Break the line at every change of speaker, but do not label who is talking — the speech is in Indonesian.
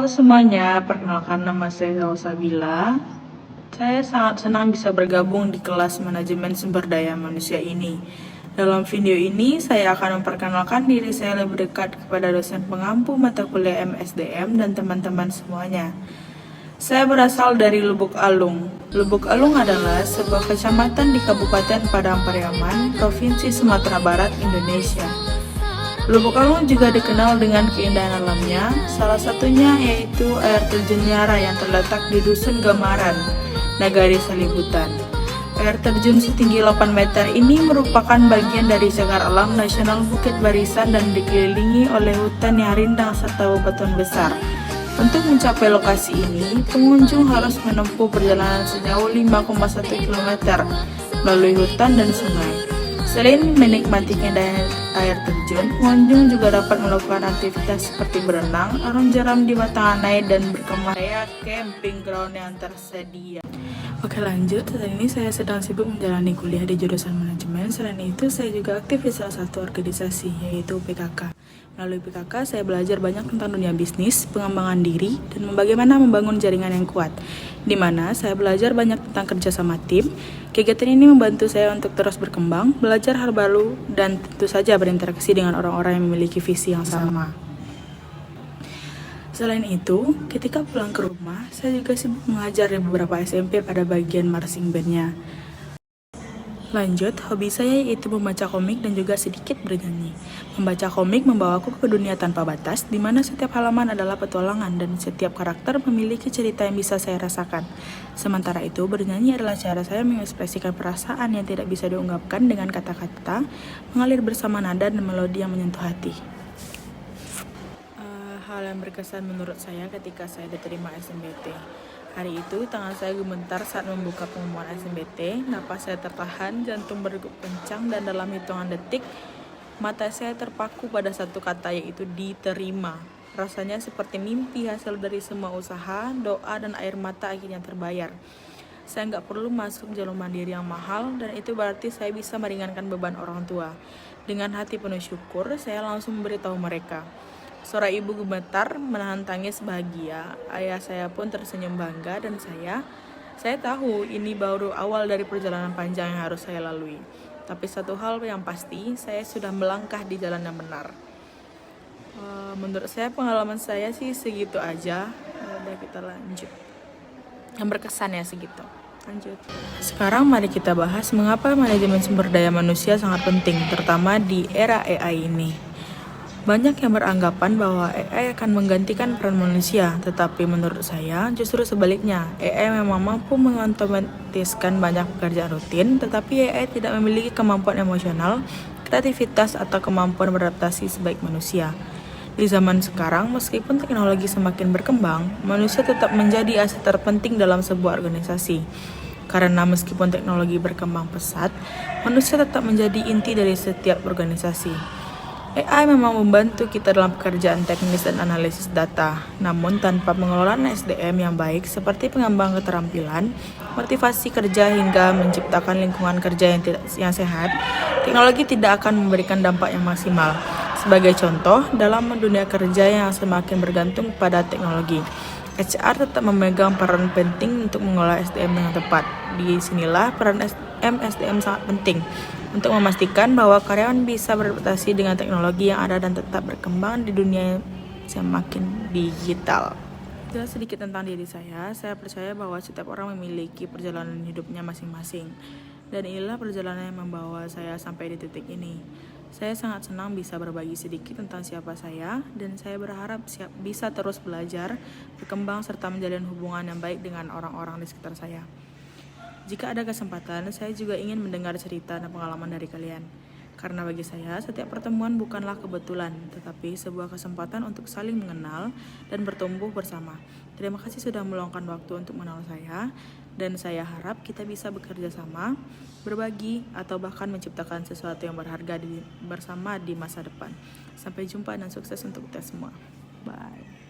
semuanya, perkenalkan nama saya Salsabila. Saya sangat senang bisa bergabung di kelas manajemen sumber daya manusia ini. Dalam video ini, saya akan memperkenalkan diri saya lebih dekat kepada dosen pengampu mata kuliah MSDM dan teman-teman semuanya. Saya berasal dari Lubuk Alung. Lubuk Alung adalah sebuah kecamatan di Kabupaten Padang Pariaman, Provinsi Sumatera Barat, Indonesia. Lubuk Alung juga dikenal dengan keindahan alamnya, salah satunya yaitu air terjun Nyara yang terletak di Dusun Gamaran, Nagari Salibutan. Air terjun setinggi 8 meter ini merupakan bagian dari Cagar Alam Nasional Bukit Barisan dan dikelilingi oleh hutan yang rindang serta bebatuan besar. Untuk mencapai lokasi ini, pengunjung harus menempuh perjalanan sejauh 5,1 km melalui hutan dan sungai. Selain menikmati keindahan air terjun, pengunjung juga dapat melakukan aktivitas seperti berenang, arung jeram di batang anai, dan berkemah camping ground yang tersedia. Oke, lanjut. Saat ini saya sedang sibuk menjalani kuliah di jurusan manajemen. Selain itu, saya juga aktif di salah satu organisasi, yaitu PKK. Melalui PKK, saya belajar banyak tentang dunia bisnis, pengembangan diri, dan bagaimana membangun jaringan yang kuat, di mana saya belajar banyak tentang kerja sama tim. Kegiatan ini membantu saya untuk terus berkembang, belajar hal baru, dan tentu saja berinteraksi dengan orang-orang yang memiliki visi yang sama. Selain itu, ketika pulang ke rumah, saya juga sibuk mengajar di beberapa SMP pada bagian marching band-nya. Lanjut, hobi saya yaitu membaca komik dan juga sedikit bernyanyi. Membaca komik membawaku ke dunia tanpa batas, di mana setiap halaman adalah petualangan dan setiap karakter memiliki cerita yang bisa saya rasakan. Sementara itu, bernyanyi adalah cara saya mengekspresikan perasaan yang tidak bisa diungkapkan dengan kata-kata, mengalir bersama nada dan melodi yang menyentuh hati. Hal yang berkesan menurut saya ketika saya diterima SNBT. Hari itu, tangan saya gemetar saat membuka pengumuman SNBT, napas saya tertahan, jantung berdegup kencang, dan dalam hitungan detik, mata saya terpaku pada satu kata, yaitu diterima. Rasanya seperti mimpi hasil dari semua usaha, doa, dan air mata akhirnya terbayar. Saya nggak perlu masuk jalur mandiri yang mahal, dan itu berarti saya bisa meringankan beban orang tua. Dengan hati penuh syukur, saya langsung memberitahu mereka. Suara ibu gemetar menahan tangis bahagia. Ayah saya pun tersenyum bangga dan saya tahu ini baru awal dari perjalanan panjang yang harus saya lalui. Tapi satu hal yang pasti, saya sudah melangkah di jalan yang benar. Menurut saya pengalaman saya sih segitu aja. Udah, kita lanjut. Yang berkesan ya segitu. Lanjut. Sekarang mari kita bahas mengapa manajemen sumber daya manusia sangat penting, terutama di era AI ini. Banyak yang beranggapan bahwa AI akan menggantikan peran manusia, tetapi menurut saya justru sebaliknya. AI memang mampu mengotomatiskan banyak pekerjaan rutin, tetapi AI tidak memiliki kemampuan emosional, kreativitas, atau kemampuan beradaptasi sebaik manusia. Di zaman sekarang, meskipun teknologi semakin berkembang, manusia tetap menjadi aset terpenting dalam sebuah organisasi. Karena meskipun teknologi berkembang pesat, manusia tetap menjadi inti dari setiap organisasi. AI memang membantu kita dalam pekerjaan teknis dan analisis data, namun tanpa pengelolaan SDM yang baik seperti pengembangan keterampilan, motivasi kerja hingga menciptakan lingkungan kerja yang sehat, teknologi tidak akan memberikan dampak yang maksimal. Sebagai contoh, dalam dunia kerja yang semakin bergantung pada teknologi, HR tetap memegang peran penting untuk mengolah SDM dengan tepat. Di sinilah peran SDM sangat penting untuk memastikan bahwa karyawan bisa beradaptasi dengan teknologi yang ada dan tetap berkembang di dunia yang semakin digital. Jelas sedikit tentang diri saya percaya bahwa setiap orang memiliki perjalanan hidupnya masing-masing. Dan inilah perjalanan yang membawa saya sampai di titik ini. Saya sangat senang bisa berbagi sedikit tentang siapa saya, dan saya berharap bisa terus belajar, berkembang, serta menjalin hubungan yang baik dengan orang-orang di sekitar saya. Jika ada kesempatan, saya juga ingin mendengar cerita dan pengalaman dari kalian. Karena bagi saya, setiap pertemuan bukanlah kebetulan, tetapi sebuah kesempatan untuk saling mengenal dan bertumbuh bersama. Terima kasih sudah meluangkan waktu untuk mengenal saya, dan saya harap kita bisa bekerja sama, berbagi, atau bahkan menciptakan sesuatu yang berharga bersama di masa depan. Sampai jumpa dan sukses untuk kita semua. Bye.